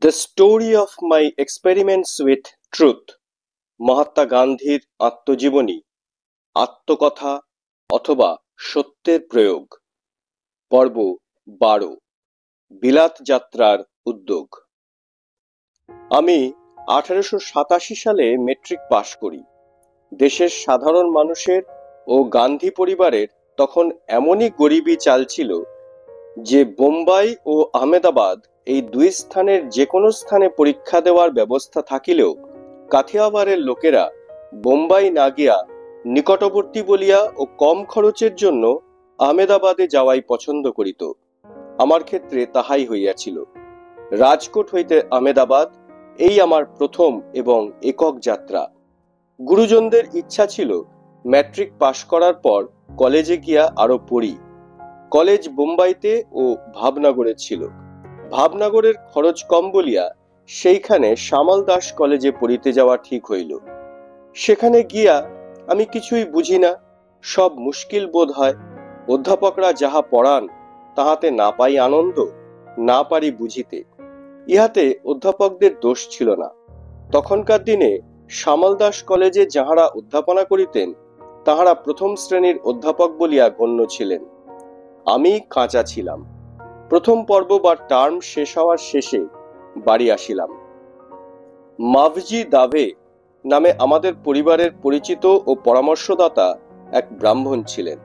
The story of my experiments with truth, Mahatma গান্ধীর আত্মজীবনী, আত্মকথা অথবা সত্যের প্রয়োগ, পর্ব 12, বিলাত যাত্রার উদ্যোগ। আমি 1887 সালে মেট্রিক পাশ করি। দেশের সাধারণ মানুষের ও গান্ধী পরিবারের তখন এমনই গরিবি চাল ছিল যে বোম্বাই ও আহমেদাবাদ এই দুই স্থানের যে কোনো স্থানে পরীক্ষা দেওয়ার ব্যবস্থা থাকিলেও কাথিয়াওয়াড়ের লোকেরা বোম্বাই না গিয়া নিকটবর্তী বলিয়া ও কম খরচের জন্য আহমেদাবাদে যাওয়াই পছন্দ করিত। আমার ক্ষেত্রে তাহাই হইয়াছিল। রাজকোট হইতে আহমেদাবাদ এই আমার প্রথম এবং একক যাত্রা। গুরুজনদের ইচ্ছা ছিল ম্যাট্রিক পাশ করার পর কলেজে গিয়া আরো পড়ি। কলেজ বোম্বাইতে ও ভাবনগরে ছিল। ভাবনগরের খরচ কম বলিয়া সেইখানে শ্যামল দাস কলেজে পড়িতে যাওয়া ঠিক হইল। সেখানে গিয়া আমি কিছুই বুঝি না, সব মুশকিল বোধ হয়। অধ্যাপকরা যাহা পড়ান তাহাতে না পাই আনন্দ, না পারি বুঝিতে। ইহাতে অধ্যাপকদের দোষ ছিল না। তখনকার দিনে শ্যামল দাস কলেজে যাহারা অধ্যাপনা করিতেন তাহারা প্রথম শ্রেণীর অধ্যাপক বলিয়া গণ্য ছিলেন। আমি কাঁচা ছিলাম। প্রথম পর্ব বা টার্ম শেষ হওয়ার শেষে বাড়ি আসিলাম। মাভজি দাভে নামে আমাদের পরিবারের পরিচিত ও পরামর্শদাতা এক ব্রাহ্মণ ছিলেন।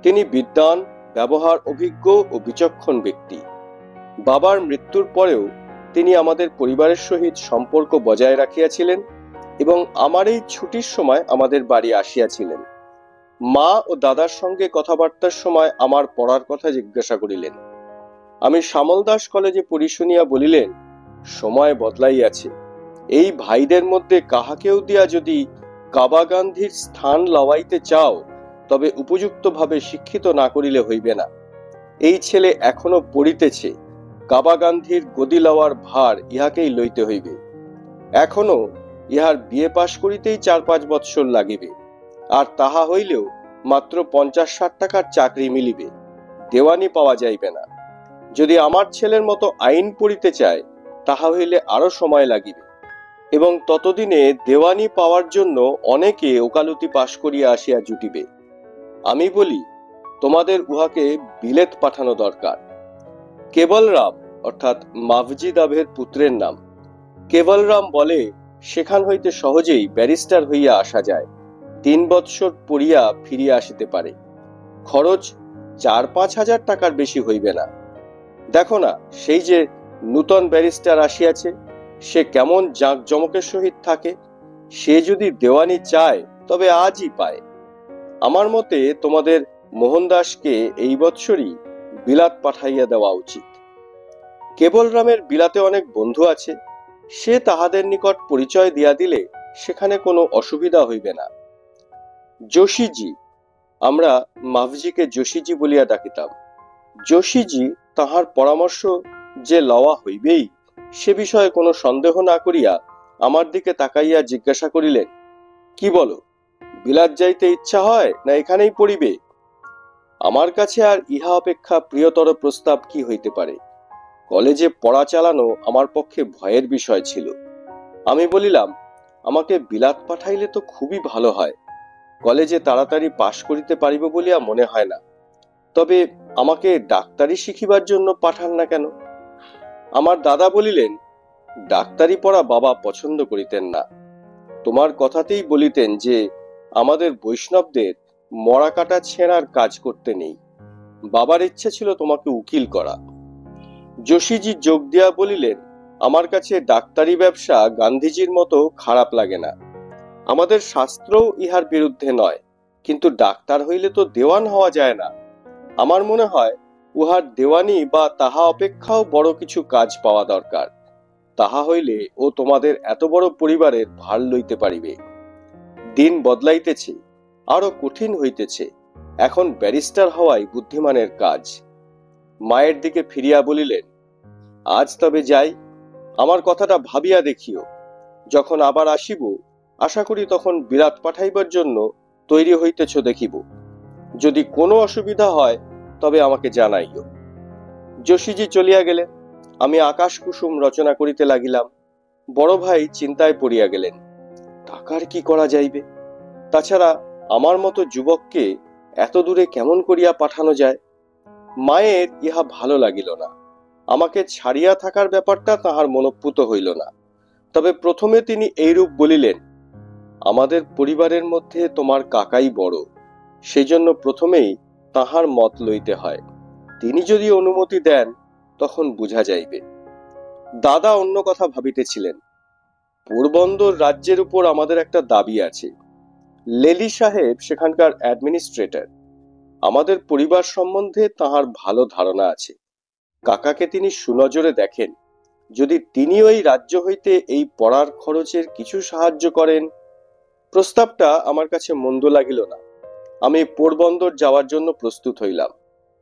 তিনি বিদ্বান, ব্যবহার অভিজ্ঞ ও বিচক্ষণ ব্যক্তি। বাবার মৃত্যুর পরেও তিনি আমাদের পরিবারের সহিত সম্পর্ক বজায় রাখিয়াছিলেন এবং আমার এই ছুটির সময় আমাদের বাড়ি আসিয়াছিলেন। মা ও দাদার সঙ্গে কথাবার্তার সময় আমার পড়ার কথা জিজ্ঞাসা করিলেন। আমি শ্যামল দাস কলেজে পড়ি শুনিয়া বলিলেন, সময় বদলাইয়াছে। এই ভাইদের মধ্যে কাহাকেও দিয়া যদি কাবা গান্ধীর স্থান লওয়াইতে চাও তবে উপযুক্তভাবে শিক্ষিত না করিলে হইবে না। এই ছেলে এখনো পড়িতেছে, কাবা গান্ধীর গদি লওয়ার ভার ইহাকেই লইতে হইবে। এখনো ইহার বিয়ে পাশ করিতেই 4-5 বৎসর লাগিবে, আর তাহা হইলেও মাত্র 50-60 টাকার চাকরি মিলিবে, দেওয়ানি পাওয়া যাইবে না। যদি আমার ছেলের মতো আইন পড়িতে চায় তাহা হইলে আরো সময় লাগিবে, এবং ততদিনে দেওয়ানি পাওয়ার জন্য অনেকে ওকালতি পাশ করিয়া আসিয়া জুটিবে। আমি বলি, তোমাদের উহাকে বিলেত পাঠানো দরকার। কেবলরাম অর্থাৎ মাভজি দাভের পুত্রের নাম। কেবলরাম বলে সেখান হইতে সহজেই ব্যারিস্টার হইয়া আসা যায়, 3 বৎসর পড়িয়া ফিরিয়া আসিতে পারে। খরচ 4-5 হাজার টাকার বেশি হইবে না। দেখো না, সেই যে নূতন ব্যারিস্টার আসিয়াছে, সে কেমন জাঁকজমকের সহিত থাকে। সে যদি দেওয়ানি চায় তবে আজই পায়। আমার মতে তোমাদের মোহনদাসকে এই বৎসরই বিলাত পাঠাইয়া দেওয়া উচিত। কেবলরামের বিলাতে অনেক বন্ধু আছে, সে তাহাদের নিকট পরিচয় দিয়া দিলে সেখানে কোনো অসুবিধা হইবে না। যোশীজি, আমরা মাভজিকে যোশীজি বলিয়া ডাকিতাম। যোশীজি তাহার পরামর্শ যে লওয়া হইবেই সে বিষয়ে কোনো সন্দেহ না করিয়া আমার দিকে তাকাইয়া জিজ্ঞাসা করিলেন, কি বলো, বিলাত যাইতে ইচ্ছা হয় না এখানেই পড়িবে? আমার কাছে আর ইহা অপেক্ষা প্রিয়তর প্রস্তাব কি হইতে পারে। কলেজে পড়া চালানো আমার পক্ষে ভয়ের বিষয় ছিল। আমি বলিলাম, আমাকে বিলাত পাঠাইলে তো খুবই ভালো হয়। কলেজে তাড়াতাড়ি পাশ করিতে পারিব বলিয়া মনে হয় না। তবে আমাকে ডাক্তারি শিখিবার জন্য পাঠান না কেন? আমার দাদা বলিলেন, ডাক্তারি পড়া বাবা পছন্দ করিতেন না। তোমার কথাতেই বলিতেন যে আমাদের বৈষ্ণবদের মরা কাটা ছেঁড়ার কাজ করতে নেই। বাবার ইচ্ছে ছিল তোমাকে উকিল করা। যোশীজি যোগ দিয়া বলিলেন, আমার কাছে ডাক্তারি ব্যবসা গান্ধীজির মতো খারাপ লাগে না। আমাদের শাস্ত্রও ইহার বিরুদ্ধে নয়, কিন্তু ডাক্তার হইলে তো দেওয়ান হওয়া যায় না। আমার মনে হয় উহার দেওয়ানি বা তাহা অপেক্ষাও বড় কিছু কাজ পাওয়া দরকার। তাহা হইলে ও তোমাদের এত বড় পরিবারের ভার লইতে পারিবে। দিন বদলাইতেছে, আরো কঠিন হইতেছে। এখন ব্যারিস্টার হওয়াই বুদ্ধিমানের কাজ। মায়ের দিকে ফিরিয়া বলিলেন, আজ তবে যাই, আমার কথাটা ভাবিয়া দেখিও। যখন আবার আসিব আশা করি তখন বিলাত পাঠাইবার জন্য তৈরি হইতেছ দেখিব। যদি কোনো অসুবিধা হয় তবে আমাকে জানাইও। যোশীজি চলিয়া গেলেন। আমি আকাশ কুসুম রচনা করিতে লাগিলাম। বড় ভাই চিন্তায় পড়িয়া গেলেন, টাকার কি করা যাইবে? তাছাড়া আমার মতো যুবককে এত দূরে কেমন করিয়া পাঠানো যায়? মায়ের ইহা ভালো লাগিল না। আমাকে ছাড়িয়া থাকার ব্যাপারটা তাহার মনোপুত হইল না। তবে প্রথমে তিনি এইরূপ বলিলেন, আমাদের পরিবারের মধ্যে তোমার কাকাই বড়, সেই জন্য প্রথমেই তাহার মত লইতে হয়। তিনি যদি অনুমতি দেন তখন বুঝা যাইবে। দাদা অন্য কথা ভাবিতেছিলেন। পোরবন্দর রাজ্যের উপর আমাদের একটা দাবি আছে। লেলি সাহেব সেখানকার অ্যাডমিনিস্ট্রেটর। আমাদের পরিবার সম্বন্ধে তাহার ভালো ধারণা আছে। কাকাকে তিনি সুনজরে দেখেন। যদি তিনি ওই রাজ্য হইতে এই পড়ার খরচের কিছু সাহায্য করেন। প্রস্তাবটা আমার কাছে মন্দ লাগিল না। আমি পোরবন্দর যাওয়ার জন্য প্রস্তুত হইলাম।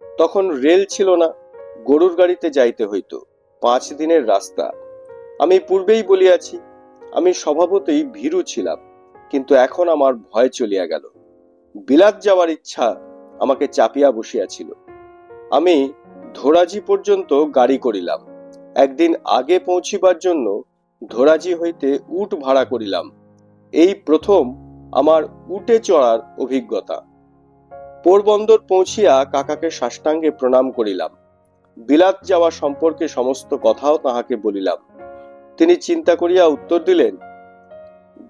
তখন রেল ছিল না, গরুর গাড়িতে যাইতে হইত। 5 দিনের রাস্তা। আমি পূর্বেই বলিয়াছি, আমি স্বভাবতই ভীরু ছিলাম, কিন্তু এখন আমার ভয় চলিয়া গেল। বিলাত যাওয়ার ইচ্ছা আমাকে চাপিয়া বসিয়াছিল। আমি ধোরাজি পর্যন্ত গাড়ি করিলাম। একদিন আগে পৌঁছিবার জন্য ধোরাজি হইতে উট ভাড়া করিলাম। এই প্রথম আমার উটে চড়ার অভিজ্ঞতা। পোরবন্দর পৌঁছিয়া কাকাকে সাষ্টাঙ্গে প্রণাম করিলাম। বিলাত যাওয়া সম্পর্কে সমস্ত কথাও তাহাকে বলিলাম। তিনি চিন্তা করিয়া উত্তর দিলেন,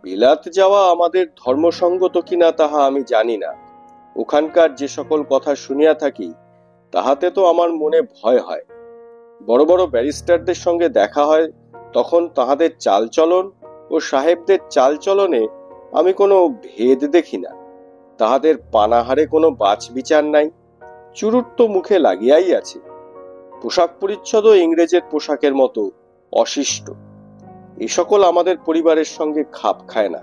বিলাত যাওয়া আমাদের ধর্মসঙ্গত কিনা তাহা আমি জানি না। ওখানকার যে সকল কথা শুনিয়া থাকি তাহাতে তো আমার মনে ভয় হয়। বড় বড় ব্যারিস্টারদের সঙ্গে দেখা হয়, তখন তাহাদের চালচলন ও সাহেবদের চালচলনে আমি কোনো ভেদ দেখি না। তাহাদের পানাহারে কোনো বাছ বিচার নাই। চুরুট তো মুখে লাগিয়াই আছে। পোশাক পরিচ্ছদও ইংরেজের পোশাকের মতো অশিষ্ট। এ সকল আমাদের পরিবারের সঙ্গে খাপ খায় না।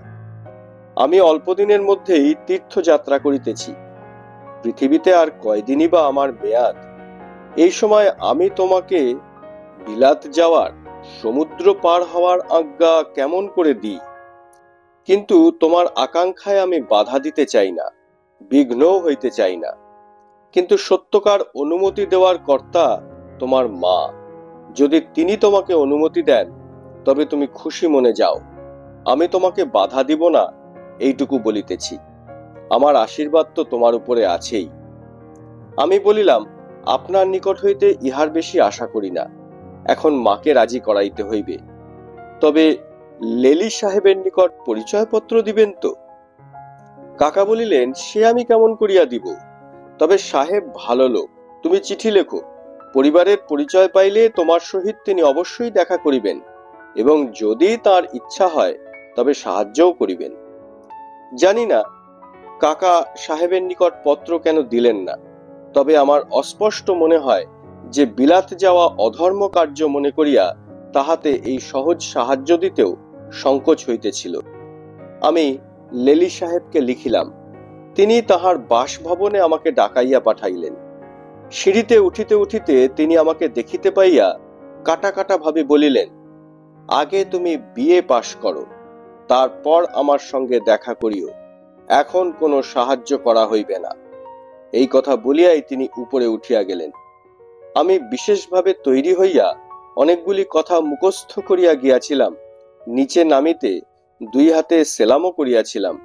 আমি অল্পদিনের মধ্যেই তীর্থযাত্রা করিতেছি। পৃথিবীতে আর কয়দিনই বা আমার মেয়াদ। এই সময় আমি তোমাকে বিলাত যাওয়ার, সমুদ্র পার হওয়ার আজ্ঞা কেমন করে দিই? কিন্তু তোমার আকাঙ্ক্ষায় আমি বাধা দিতে চাই না, বিঘ্নও হইতে চাই না। কিন্তু সত্যকার অনুমতি দেওয়ার কর্তা তোমার মা। যদি তিনি তোমাকে অনুমতি দেন তবে তুমি খুশি মনে যাও। আমি তোমাকে বাধা দিব না, এইটুকু বলিতেছি। আমার আশীর্বাদ তো তোমার উপরে আছেই। আমি বলিলাম, আপনার নিকট হইতে ইহার বেশি আশা করি না। এখন মাকে রাজি করাইতে হইবে। তবে লেলি সাহেবের নিকট পরিচয়পত্র দিবেন তো? কাকা বলিলেন, সে আমি কেমন করিয়া দিব? তবে সাহেব ভালো লোক, তুমি চিঠি লেখো। পরিবারের পরিচয় পাইলে তোমার সহিত তিনি অবশ্যই দেখা করিবেন, এবং যদি তার ইচ্ছা হয় তবে সাহায্যও করিবেন। জানি না কাকা সাহেবের নিকট পত্র কেন দিলেন না। তবে আমার অস্পষ্ট মনে হয় যে বিলাত যাওয়া অধর্ম কার্য মনে করিয়া তাহাতে এই সহজ সাহায্য দিতেও সংকোচ হইতেছিল। আমি লেলি সাহেবকে লিখিলাম। তিনি তাহার বাসভবনে আমাকে ডাকাইয়া পাঠাইলেন। সিঁড়িতে উঠিতে উঠিতে তিনি আমাকে দেখিতে পাইয়া কাটা কাটা ভাবে বলিলেন, আগে তুমি বিএ পাশ করো, তারপর আমার সঙ্গে দেখা করিও। এখন কোনো সাহায্য করা হইবে না। এই কথা বলিয়াই তিনি উপরে উঠিয়া গেলেন। আমি বিশেষভাবে তৈরি হইয়া অনেকগুলি কথা মুখস্থ করিয়া গিয়াছিলাম। নিচে নামিতে 2 হাতে সেলামও করিয়াছিলাম,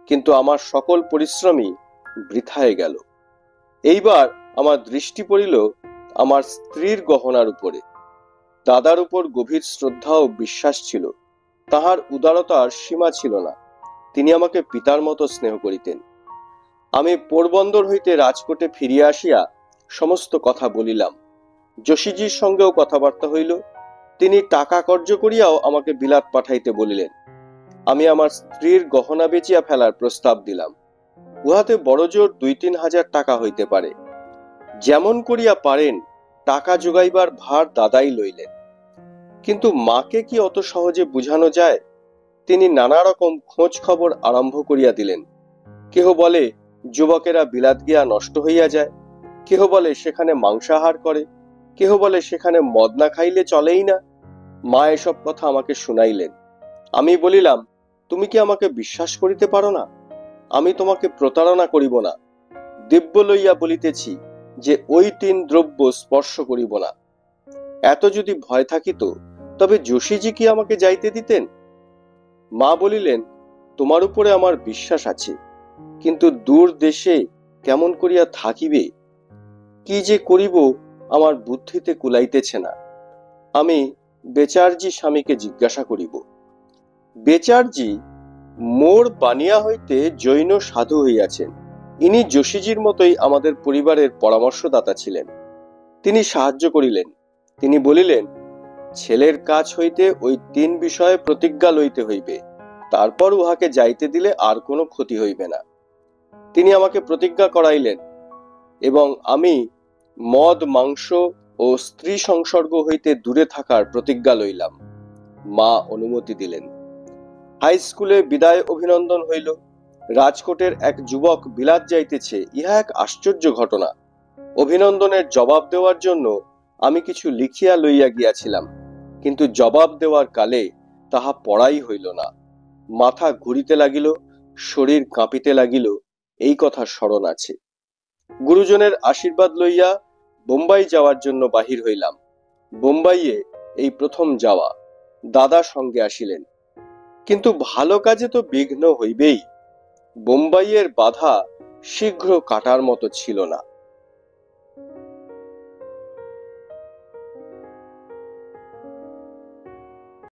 কিন্তু আমার সকল পরিশ্রমই বৃথায় গেল। এইবার আমার দৃষ্টি পড়িল আমার স্ত্রীর গহনার উপরে। দাদার উপর গভীর শ্রদ্ধা ও বিশ্বাস ছিল। তাহার উদারতার সীমা ছিল না। তিনি আমাকে পিতার মতো স্নেহ করিতেন। আমি পোরবন্দর হইতে রাজকোটে ফিরিয়া আসিয়া সমস্ত কথা বলিলাম। যোশীজির সঙ্গেও কথাবার্তা হইল। তিনি টাকা কর্য করিয়াও আমাকে বিলাত পাঠাইতে বলিলেন। আমি আমার স্ত্রীর গহনা বেচিয়া ফেলার প্রস্তাব দিলাম। উহাতে বড়জোর 2-3 হাজার টাকা হইতে পারে। যেমন করিয়া পারেন টাকা যোগাইবার ভার দাদাই লইলেন। কিন্তু মাকে কি অত সহজে বুঝানো যায়? তিনি নানা রকম খোঁজ খবর আরম্ভ করিয়া দিলেন। কেহ বলে যুবকেরা বিলাত গিয়া নষ্ট হইয়া যায়, কেহ বলে সেখানে মাংসাহার করে, কেহ বলে সেখানে মদ না খাইলে চলেই না। মা এসব কথা আমাকে শুনাইলেন। আমি বলিলাম, তুমি কি আমাকে বিশ্বাস করিতে পারো না? আমি তোমাকে প্রতারণা করিব না। দিব্য লইয়া বলিতেছি যে ওই 3 দ্রব্য স্পর্শ করিব না। এত যদি ভয় থাকিত তবে যোশীজি কি আমাকে যাইতে দিতেন? মা বলিলেন, তোমার উপরে আমার বিশ্বাস আছে, কিন্তু দূর দেশে কেমন করিয়া থাকিবে, কি যে করিব আমার বুদ্ধিতে কুলাইতেছে না। আমি বেচারজি স্বামীকে জিজ্ঞাসা করিব। বেচারজি মোর বানিয়া হইতে জৈন সাধু হইয়াছেন। ইনি যোশীজির মতোই আমাদের পরিবারের পরামর্শদাতা ছিলেন। তিনি সাহায্য করিলেন। তিনি বলিলেন, ছেলের কাছ হইতে ওই 3 বিষয়ে প্রতিজ্ঞা লইতে হইবে, তারপর উহাকে যাইতে দিলে আর কোনো ক্ষতি হইবে না। তিনি আমাকে প্রতিজ্ঞা করাইলেন এবং আমি মদ, মাংস ও স্ত্রী সংসর্গ হইতে দূরে থাকার প্রতিজ্ঞা লইলাম। মা অনুমতি দিলেন। হাই স্কুলে বিদায় অভিনন্দন হইল। রাজকোটের এক যুবক বিলাত যাইতেছে, ইহা এক আশ্চর্য ঘটনা। অভিনন্দনের জবাব দেওয়ার জন্য আমি কিছু লিখিয়া লইয়া গিয়াছিলাম, কিন্তু জবাব দেওয়ার কালে তাহা পড়াই হইল না। মাথা ঘুরিতে লাগিল, শরীর কাঁপিতে লাগিল, এই কথা স্মরণ আছে। গুরুজনের আশীর্বাদ লইয়া বোম্বাই যাওয়ার জন্য বাহির হইলাম। বোম্বাইয়ে এই প্রথম যাওয়া। দাদা সঙ্গে আসিলেন, কিন্তু ভালো কাজে তো বিঘ্ন হইবেই। বোম্বাইয়ের বাধা শীঘ্র কাটার মতো ছিল না।